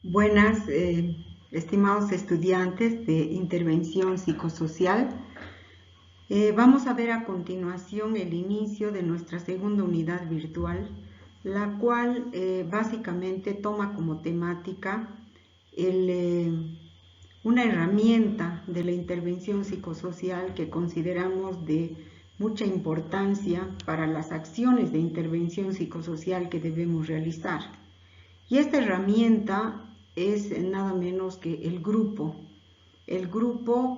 Buenas, estimados estudiantes de intervención psicosocial. Vamos a ver a continuación el inicio de nuestra segunda unidad virtual, la cual básicamente toma como temática una herramienta de la intervención psicosocial que consideramos de mucha importancia para las acciones de intervención psicosocial que debemos realizar. Y esta herramienta es nada menos que el grupo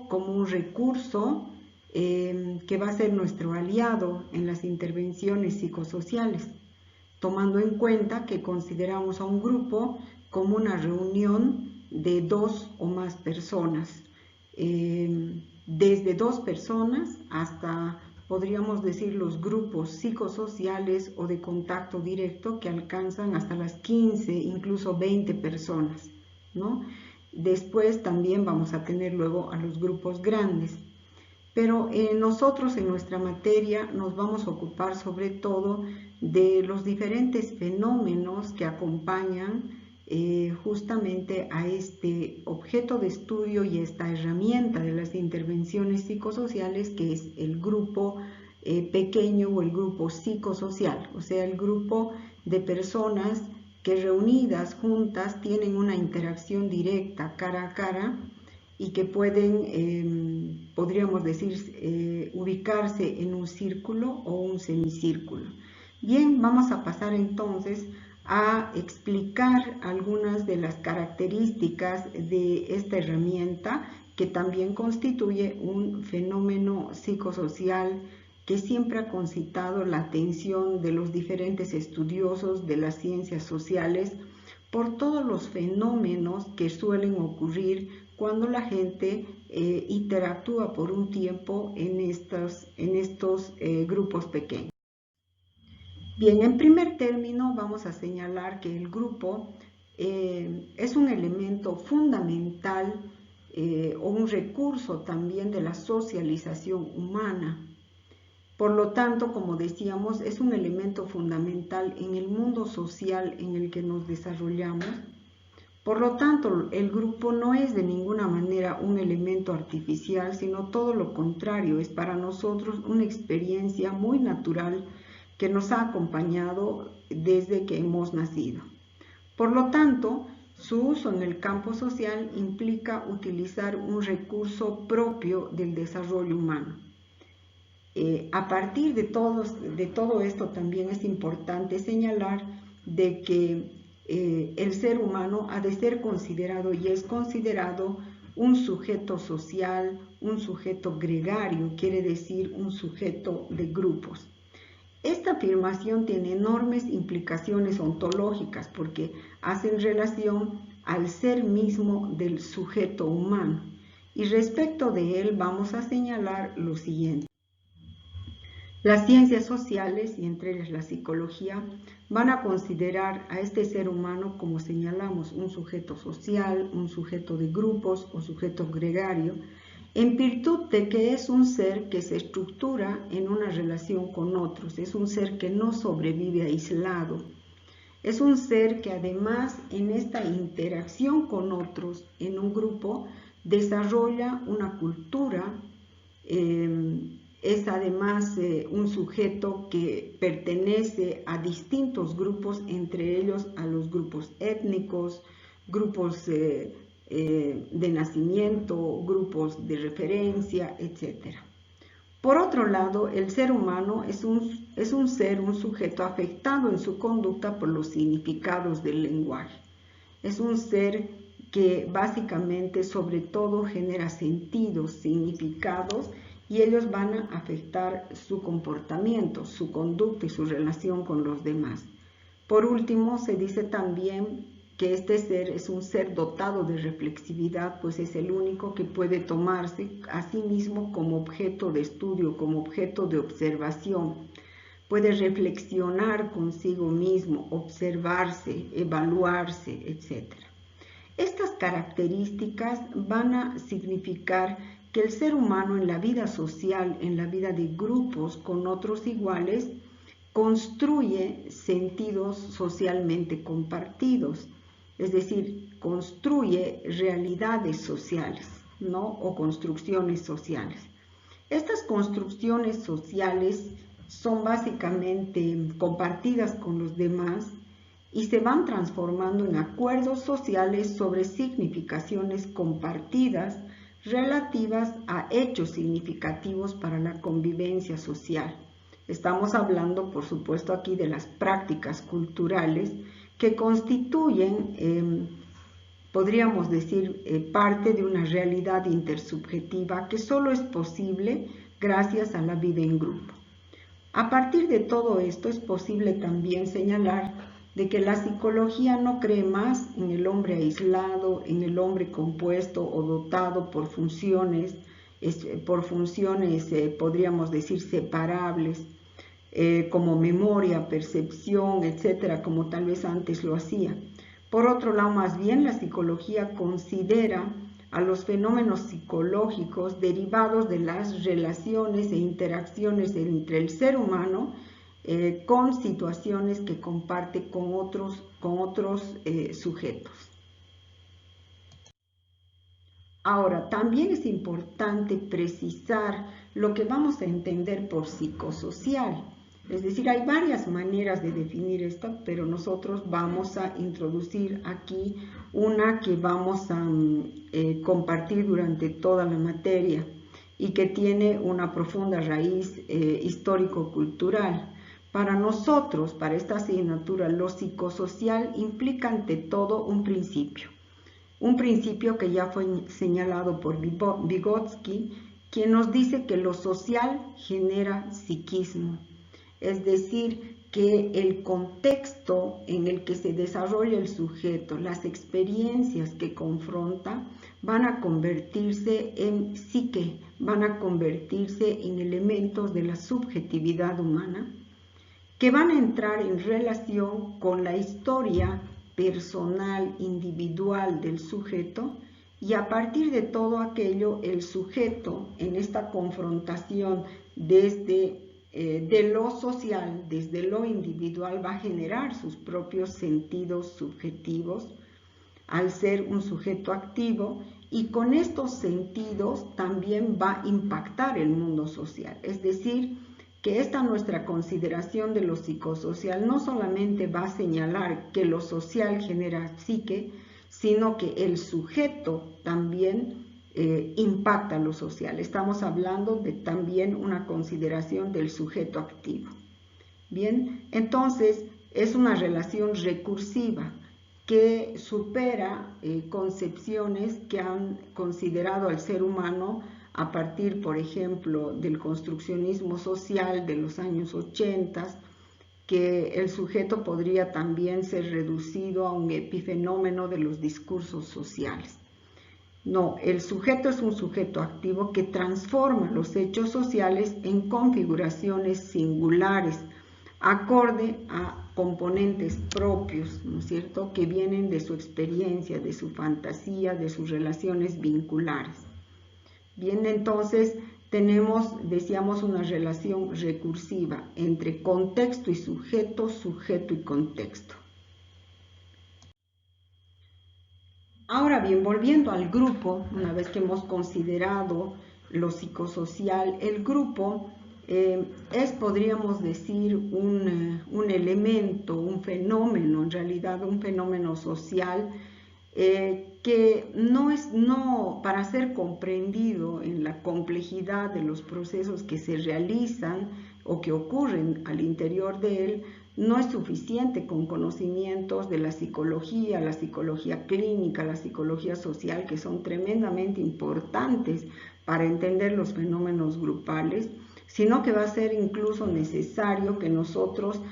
como un recurso que va a ser nuestro aliado en las intervenciones psicosociales, tomando en cuenta que consideramos a un grupo como una reunión de dos o más personas, desde dos personas hasta, podríamos decir, los grupos psicosociales o de contacto directo que alcanzan hasta las 15, incluso 20 personas, ¿no? Después también vamos a tener luego a los grupos grandes. Pero nosotros en nuestra materia nos vamos a ocupar sobre todo de los diferentes fenómenos que acompañan justamente a este objeto de estudio y esta herramienta de las intervenciones psicosociales, que es el grupo pequeño o el grupo psicosocial, o sea, el grupo de personas que reunidas juntas tienen una interacción directa cara a cara y que pueden, podríamos decir, ubicarse en un círculo o un semicírculo. Bien, vamos a pasar entonces a explicar algunas de las características de esta herramienta, que también constituye un fenómeno psicosocial que siempre ha concitado la atención de los diferentes estudiosos de las ciencias sociales por todos los fenómenos que suelen ocurrir cuando la gente interactúa por un tiempo en estos grupos pequeños. Bien, en primer término vamos a señalar que el grupo es un elemento fundamental o un recurso también de la socialización humana. Por lo tanto, como decíamos, es un elemento fundamental en el mundo social en el que nos desarrollamos. Por lo tanto, el grupo no es de ninguna manera un elemento artificial, sino todo lo contrario, es para nosotros una experiencia muy natural que nos ha acompañado desde que hemos nacido. Por lo tanto, su uso en el campo social implica utilizar un recurso propio del desarrollo humano. A partir de todo esto también es importante señalar de que el ser humano ha de ser considerado y es considerado un sujeto social, un sujeto gregario, quiere decir un sujeto de grupos. Esta afirmación tiene enormes implicaciones ontológicas porque hacen relación al ser mismo del sujeto humano. Y respecto de él vamos a señalar lo siguiente. Las ciencias sociales, y entre ellas la psicología, van a considerar a este ser humano, como señalamos, un sujeto social, un sujeto de grupos o sujeto gregario, en virtud de que es un ser que se estructura en una relación con otros, es un ser que no sobrevive aislado, es un ser que además en esta interacción con otros en un grupo desarrolla una cultura, es además un sujeto que pertenece a distintos grupos, entre ellos a los grupos étnicos, grupos de nacimiento, grupos de referencia, etc. Por otro lado, el ser humano es un ser, un sujeto afectado en su conducta por los significados del lenguaje. Es un ser que básicamente sobre todo genera sentidos, significados, y ellos van a afectar su comportamiento, su conducta y su relación con los demás. Por último, se dice también que este ser es un ser dotado de reflexividad, pues es el único que puede tomarse a sí mismo como objeto de estudio, como objeto de observación. Puede reflexionar consigo mismo, observarse, evaluarse, etc. Estas características van a significar que el ser humano en la vida social, en la vida de grupos con otros iguales, construye sentidos socialmente compartidos. es decir, construye realidades sociales, ¿no? O construcciones sociales. Estas construcciones sociales son básicamente compartidas con los demás y se van transformando en acuerdos sociales sobre significaciones compartidas relativas a hechos significativos para la convivencia social. Estamos hablando, por supuesto, aquí de las prácticas culturales que constituyen, podríamos decir, parte de una realidad intersubjetiva que solo es posible gracias a la vida en grupo. A partir de todo esto es posible también señalar de que la psicología no cree más en el hombre aislado, en el hombre compuesto o dotado por funciones podríamos decir, separables, como memoria, percepción, etcétera, como tal vez antes lo hacía. Por otro lado, más bien la psicología considera a los fenómenos psicológicos derivados de las relaciones e interacciones entre el ser humano con situaciones que comparte con otros sujetos. Ahora, también es importante precisar lo que vamos a entender por psicosocial. Es decir, hay varias maneras de definir esto, pero nosotros vamos a introducir aquí una que vamos a compartir durante toda la materia y que tiene una profunda raíz histórico-cultural. Para nosotros, para esta asignatura, lo psicosocial implica ante todo un principio que ya fue señalado por Vygotsky, quien nos dice que lo social genera psiquismo. Es decir, que el contexto en el que se desarrolla el sujeto, las experiencias que confronta, van a convertirse en psique, van a convertirse en elementos de la subjetividad humana, que van a entrar en relación con la historia personal, individual del sujeto, y a partir de todo aquello, el sujeto en esta confrontación desde de lo social, desde lo individual, va a generar sus propios sentidos subjetivos al ser un sujeto activo, y con estos sentidos también va a impactar el mundo social. Es decir, que esta nuestra consideración de lo psicosocial no solamente va a señalar que lo social genera psique, sino que el sujeto también impacta lo social. Estamos hablando de también una consideración del sujeto activo. Bien, entonces es una relación recursiva que supera concepciones que han considerado al ser humano a partir, por ejemplo, del construccionismo social de los años 80, que el sujeto podría también ser reducido a un epifenómeno de los discursos sociales. No, el sujeto es un sujeto activo que transforma los hechos sociales en configuraciones singulares, acorde a componentes propios, ¿no es cierto?, que vienen de su experiencia, de su fantasía, de sus relaciones vinculares. Bien, entonces decíamos, una relación recursiva entre contexto y sujeto, sujeto y contexto. Ahora bien, volviendo al grupo, una vez que hemos considerado lo psicosocial, el grupo es, podríamos decir, un elemento, un fenómeno, en realidad un fenómeno social que para ser comprendido en la complejidad de los procesos que se realizan o que ocurren al interior de él, no es suficiente con conocimientos de la psicología clínica, la psicología social, que son tremendamente importantes para entender los fenómenos grupales, sino que va a ser incluso necesario que nosotros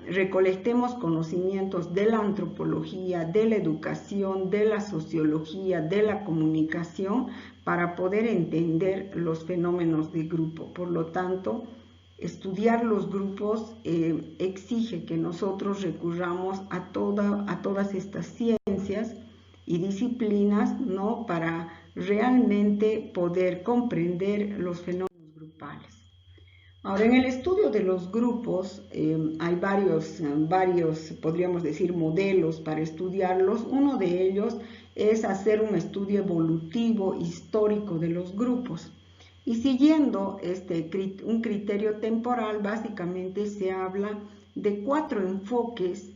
recolectemos conocimientos de la antropología, de la educación, de la sociología, de la comunicación, para poder entender los fenómenos de grupo. Por lo tanto, estudiar los grupos exige que nosotros recurramos a todas estas ciencias y disciplinas, ¿no?, para realmente poder comprender los fenómenos grupales. Ahora, en el estudio de los grupos hay varios, podríamos decir, modelos para estudiarlos. Uno de ellos es hacer un estudio evolutivo histórico de los grupos. Y siguiendo un criterio temporal, básicamente se habla de 4 enfoques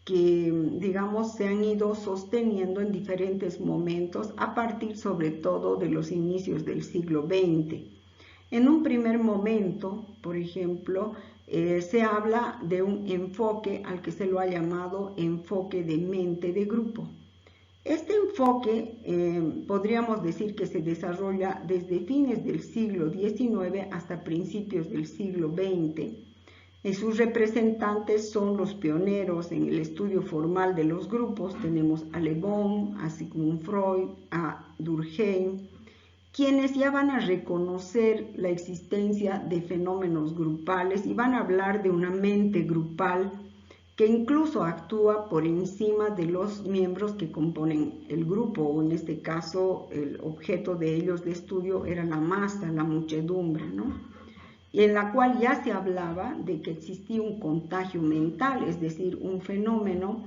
que, digamos, se han ido sosteniendo en diferentes momentos a partir sobre todo de los inicios del siglo XX. En un primer momento, por ejemplo, se habla de un enfoque al que se lo ha llamado enfoque de mente de grupo. Este enfoque podríamos decir que se desarrolla desde fines del siglo XIX hasta principios del siglo XX. Sus representantes son los pioneros en el estudio formal de los grupos. Tenemos a Le Bon, a Sigmund Freud, a Durkheim, quienes ya van a reconocer la existencia de fenómenos grupales y van a hablar de una mente grupal que incluso actúa por encima de los miembros que componen el grupo, o en este caso el objeto de ellos de estudio era la masa, la muchedumbre, ¿no? Y en la cual ya se hablaba de que existía un contagio mental, es decir, un fenómeno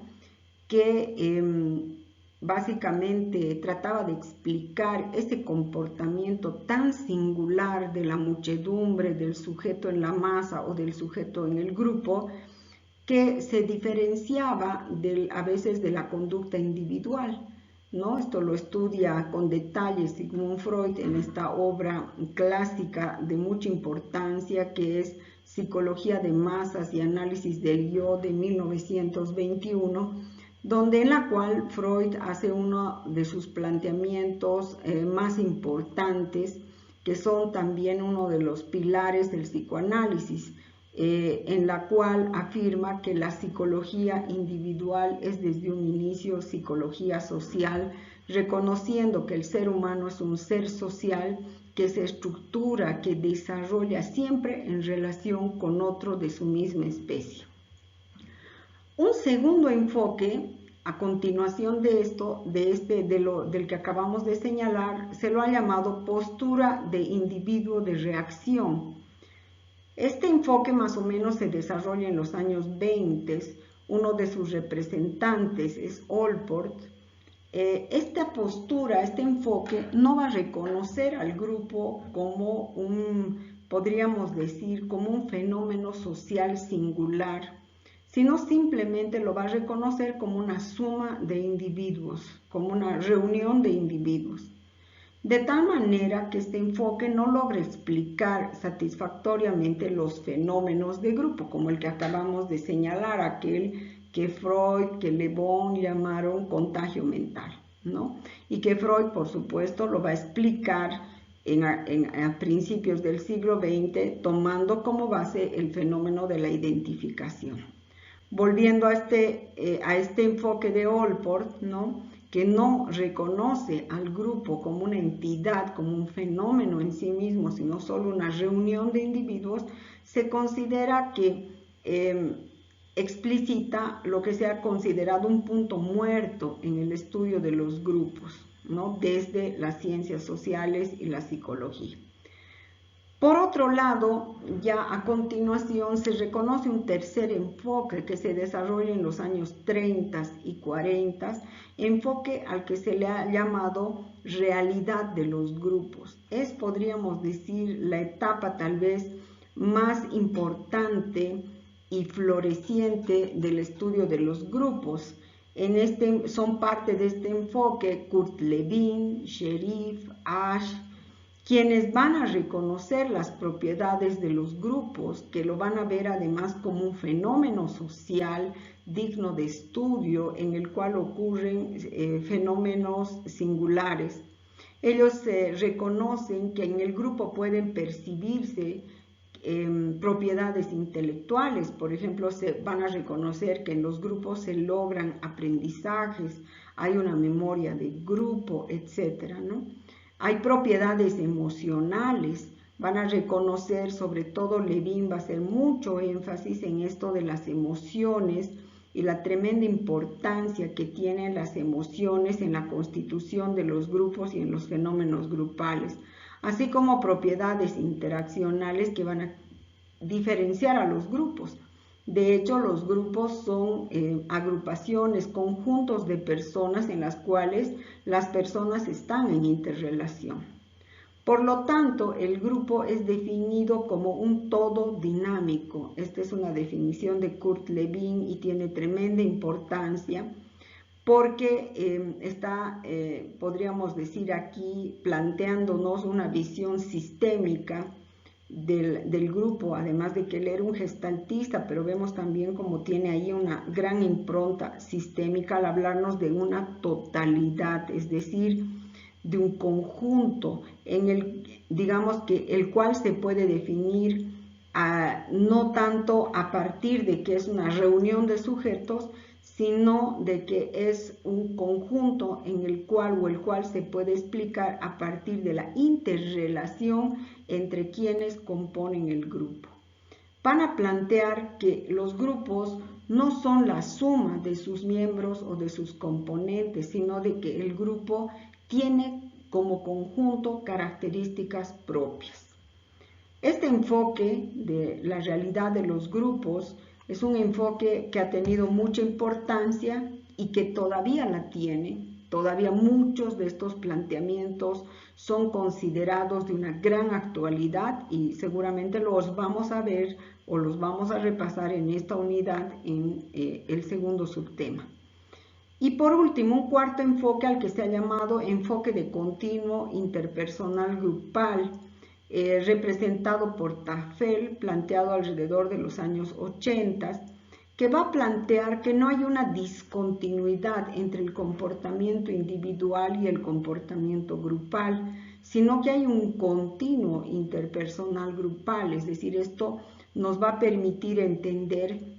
que básicamente trataba de explicar ese comportamiento tan singular de la muchedumbre, del sujeto en la masa o del sujeto en el grupo, que se diferenciaba a veces de la conducta individual, ¿no? Esto lo estudia con detalle Sigmund Freud en esta obra clásica de mucha importancia que es Psicología de Masas y Análisis del Yo de 1921, donde en la cual Freud hace uno de sus planteamientos más importantes, que son también uno de los pilares del psicoanálisis, en la cual afirma que la psicología individual es desde un inicio psicología social, reconociendo que el ser humano es un ser social que se estructura, que desarrolla siempre en relación con otro de su misma especie. Un segundo enfoque, a continuación de esto, del que acabamos de señalar, se lo ha llamado postura de individuo de reacción. Este enfoque más o menos se desarrolla en los años 20, uno de sus representantes es Allport. Esta postura, este enfoque, no va a reconocer al grupo como podríamos decir, como un fenómeno social singular, sino simplemente lo va a reconocer como una suma de individuos, como una reunión de individuos. De tal manera que este enfoque no logra explicar satisfactoriamente los fenómenos de grupo, como el que acabamos de señalar, aquel que Freud, que Le Bon llamaron contagio mental, ¿no? Y que Freud, por supuesto, lo va a explicar a principios del siglo XX, tomando como base el fenómeno de la identificación. Volviendo a este enfoque de Allport, ¿no?, que no reconoce al grupo como una entidad, como un fenómeno en sí mismo, sino solo una reunión de individuos, se considera que explicita lo que se ha considerado un punto muerto en el estudio de los grupos, ¿no?, desde las ciencias sociales y la psicología. Por otro lado, ya a continuación se reconoce un tercer enfoque que se desarrolla en los años 30 y 40, enfoque al que se le ha llamado realidad de los grupos. Es, podríamos decir, la etapa tal vez más importante y floreciente del estudio de los grupos. Son parte de este enfoque Kurt Lewin, Sherif, Ash, quienes van a reconocer las propiedades de los grupos, que lo van a ver además como un fenómeno social digno de estudio en el cual ocurren fenómenos singulares. Ellos reconocen que en el grupo pueden percibirse propiedades intelectuales, por ejemplo, se van a reconocer que en los grupos se logran aprendizajes, hay una memoria de grupo, etcétera, ¿no? Hay propiedades emocionales, van a reconocer, sobre todo Lewin va a hacer mucho énfasis en esto de las emociones y la tremenda importancia que tienen las emociones en la constitución de los grupos y en los fenómenos grupales, así como propiedades interaccionales que van a diferenciar a los grupos. De hecho, los grupos son agrupaciones, conjuntos de personas en las cuales las personas están en interrelación. Por lo tanto, el grupo es definido como un todo dinámico. Esta es una definición de Kurt Lewin y tiene tremenda importancia porque está, podríamos decir aquí, planteándonos una visión sistémica del grupo, además de que él era un gestaltista, pero vemos también como tiene ahí una gran impronta sistémica al hablarnos de una totalidad, es decir, de un conjunto en el, digamos que el cual se puede definir no tanto a partir de que es una reunión de sujetos, sino de que es un conjunto en el cual se puede explicar a partir de la interrelación entre quienes componen el grupo. Van a plantear que los grupos no son la suma de sus miembros o de sus componentes, sino de que el grupo tiene como conjunto características propias. Este enfoque de la realidad de los grupos es un enfoque que ha tenido mucha importancia y que todavía la tiene. Todavía muchos de estos planteamientos son considerados de una gran actualidad y seguramente los vamos a ver o los vamos a repasar en esta unidad en el segundo subtema. Y por último, un cuarto enfoque al que se ha llamado enfoque de continuo interpersonal grupal, representado por Tafel, planteado alrededor de los años 80, que va a plantear que no hay una discontinuidad entre el comportamiento individual y el comportamiento grupal, sino que hay un continuo interpersonal grupal, es decir, esto nos va a permitir entender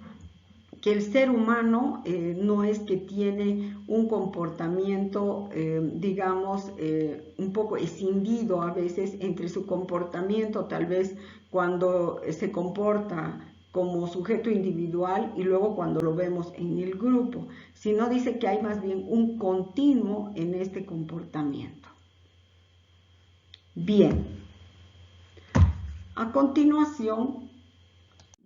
que el ser humano no es que tiene un comportamiento, digamos, un poco escindido a veces entre su comportamiento, tal vez cuando se comporta como sujeto individual y luego cuando lo vemos en el grupo, sino dice que hay más bien un continuo en este comportamiento. Bien, a continuación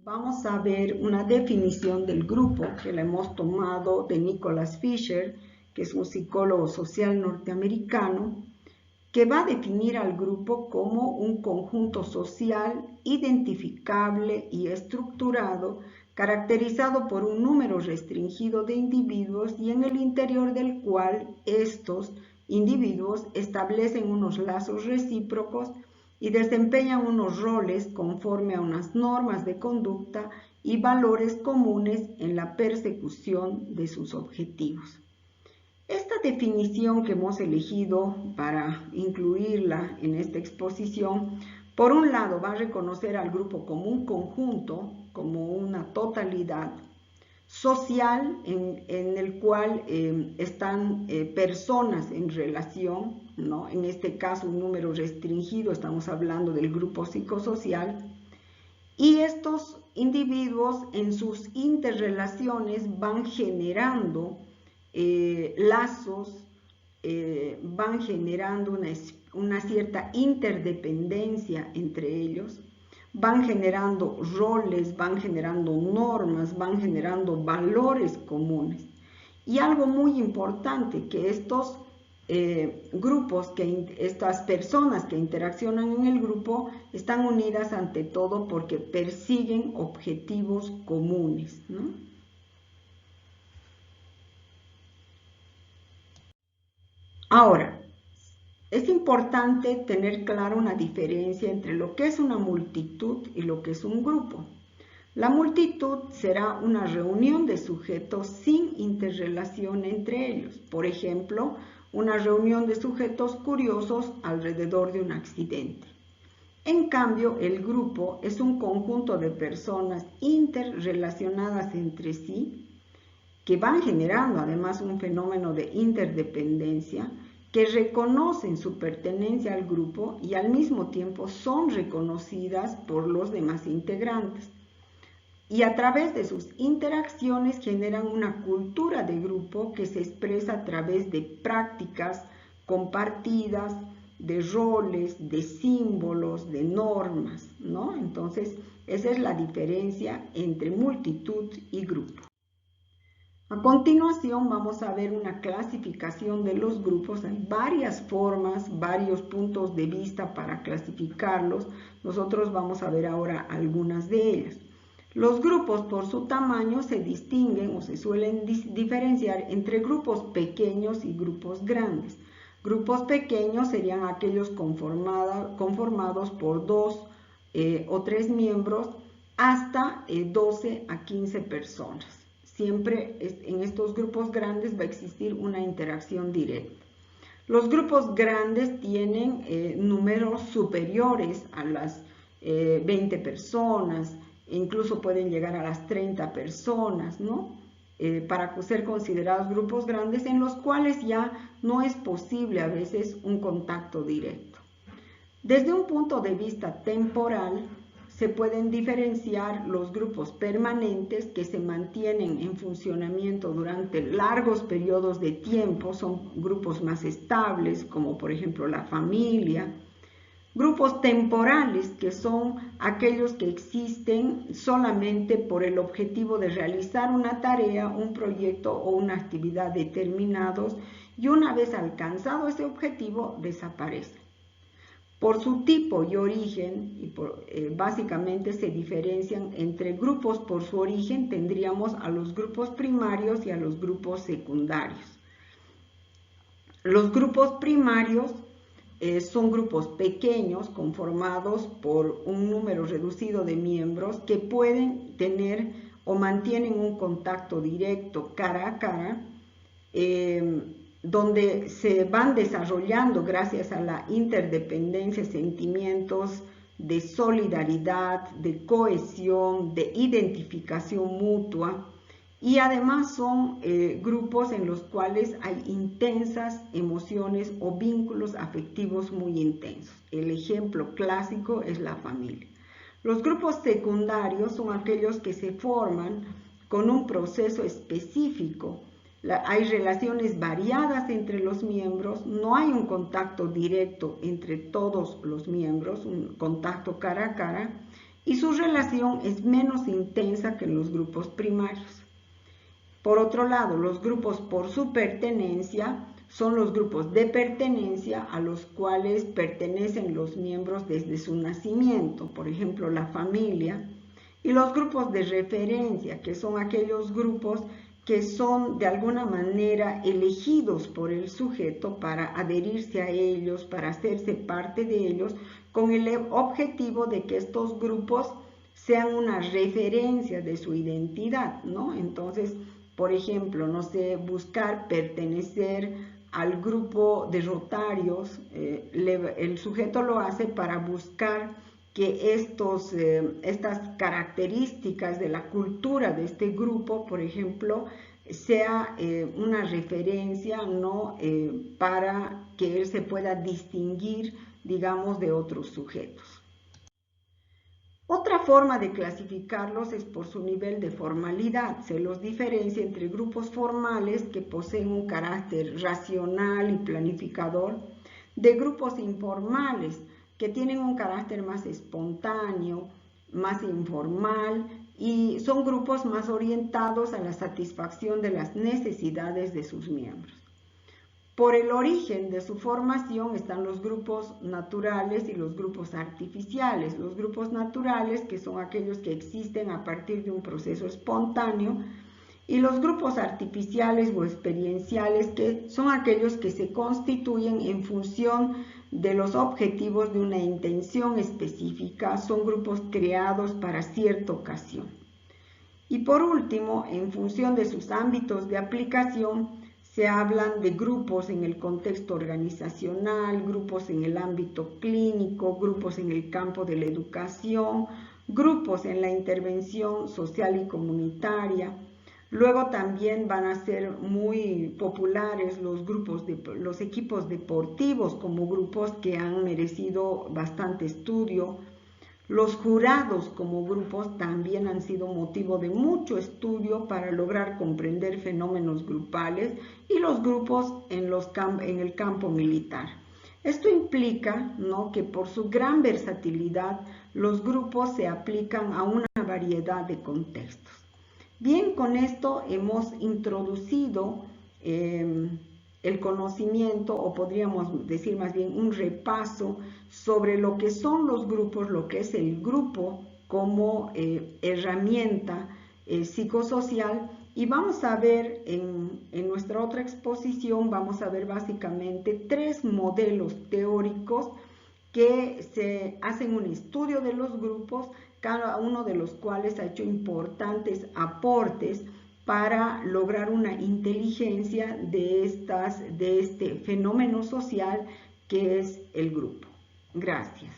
vamos a ver una definición del grupo que la hemos tomado de Nicholas Fisher, que es un psicólogo social norteamericano, que va a definir al grupo como un conjunto social identificable y estructurado, caracterizado por un número restringido de individuos y en el interior del cual estos individuos establecen unos lazos recíprocos y desempeñan unos roles conforme a unas normas de conducta y valores comunes en la persecución de sus objetivos. Esta definición que hemos elegido para incluirla en esta exposición, por un lado va a reconocer al grupo como un conjunto, como una totalidad social en el cual están personas en relación, ¿no? En este caso un número restringido, estamos hablando del grupo psicosocial, y estos individuos en sus interrelaciones van generando lazos, van generando una cierta interdependencia entre ellos, van generando roles, van generando normas, van generando valores comunes. Y algo muy importante, que estos grupos, estas personas que interaccionan en el grupo están unidas ante todo porque persiguen objetivos comunes, ¿no? Ahora, es importante tener clara una diferencia entre lo que es una multitud y lo que es un grupo. La multitud será una reunión de sujetos sin interrelación entre ellos. Por ejemplo, una reunión de sujetos curiosos alrededor de un accidente. En cambio, el grupo es un conjunto de personas interrelacionadas entre sí que van generando además un fenómeno de interdependencia, que reconocen su pertenencia al grupo y al mismo tiempo son reconocidas por los demás integrantes. Y a través de sus interacciones generan una cultura de grupo que se expresa a través de prácticas compartidas, de roles, de símbolos, de normas, ¿no? Entonces, Esa es la diferencia entre multitud y grupo. A continuación vamos a ver una clasificación de los grupos. Hay varias formas, varios puntos de vista para clasificarlos. Nosotros vamos a ver ahora algunas de ellas. Los grupos por su tamaño se distinguen o se suelen diferenciar entre grupos pequeños y grupos grandes. Grupos pequeños serían aquellos conformados por 2 o 3 miembros hasta 12 a 15 personas. Siempre en estos grupos grandes va a existir una interacción directa. Los grupos grandes tienen números superiores a las 20 personas, incluso pueden llegar a las 30 personas, ¿no? Para ser considerados grupos grandes en los cuales ya no es posible a veces un contacto directo. Desde un punto de vista temporal, se pueden diferenciar los grupos permanentes que se mantienen en funcionamiento durante largos periodos de tiempo, son grupos más estables, como por ejemplo la familia. Grupos temporales, que son aquellos que existen solamente por el objetivo de realizar una tarea, un proyecto o una actividad determinados, y una vez alcanzado ese objetivo desaparecen. Por su tipo y origen, básicamente se diferencian entre grupos por su origen. Tendríamos a los grupos primarios y a los grupos secundarios. Los grupos primarios son grupos pequeños conformados por un número reducido de miembros que pueden tener o mantienen un contacto directo cara a cara, donde se van desarrollando gracias a la interdependencia sentimientos de solidaridad, de cohesión, de identificación mutua, y además son grupos en los cuales hay intensas emociones o vínculos afectivos muy intensos. El ejemplo clásico es la familia. Los grupos secundarios son aquellos que se forman con un proceso específico. Hay relaciones variadas entre los miembros, no hay un contacto directo entre todos los miembros, un contacto cara a cara, y su relación es menos intensa que en los grupos primarios. Por otro lado, los grupos por su pertenencia son los grupos de pertenencia a los cuales pertenecen los miembros desde su nacimiento, por ejemplo, la familia, y los grupos de referencia, que son aquellos grupos que son de alguna manera elegidos por el sujeto para adherirse a ellos, para hacerse parte de ellos, con el objetivo de que estos grupos sean una referencia de su identidad, ¿no? Entonces, por ejemplo, no sé, buscar pertenecer al grupo de Rotarios, el sujeto lo hace para buscar que estas características de la cultura de este grupo, por ejemplo, sea una referencia, ¿no? Para que él se pueda distinguir, digamos, de otros sujetos. Otra forma de clasificarlos es por su nivel de formalidad. Se los diferencia entre grupos formales que poseen un carácter racional y planificador, de grupos informales que tienen un carácter más espontáneo, más informal, y son grupos más orientados a la satisfacción de las necesidades de sus miembros. Por el origen de su formación están los grupos naturales y los grupos artificiales. Los grupos naturales, que son aquellos que existen a partir de un proceso espontáneo, y los grupos artificiales o experienciales, que son aquellos que se constituyen en función de los objetivos de una intención específica, son grupos creados para cierta ocasión. Y por último, en función de sus ámbitos de aplicación, se hablan de grupos en el contexto organizacional, grupos en el ámbito clínico, grupos en el campo de la educación, grupos en la intervención social y comunitaria. Luego también van a ser muy populares los equipos deportivos como grupos que han merecido bastante estudio. Los jurados como grupos también han sido motivo de mucho estudio para lograr comprender fenómenos grupales, y los grupos en el campo militar. Esto implica, ¿no?, que por su gran versatilidad los grupos se aplican a una variedad de contextos. Bien, con esto hemos introducido el conocimiento, o podríamos decir más bien un repaso sobre lo que son los grupos, lo que es el grupo como herramienta psicosocial. Y vamos a ver en nuestra otra exposición, vamos a ver básicamente 3 modelos teóricos que se hacen un estudio de los grupos, cada uno de los cuales ha hecho importantes aportes para lograr una inteligencia de este fenómeno social que es el grupo. Gracias.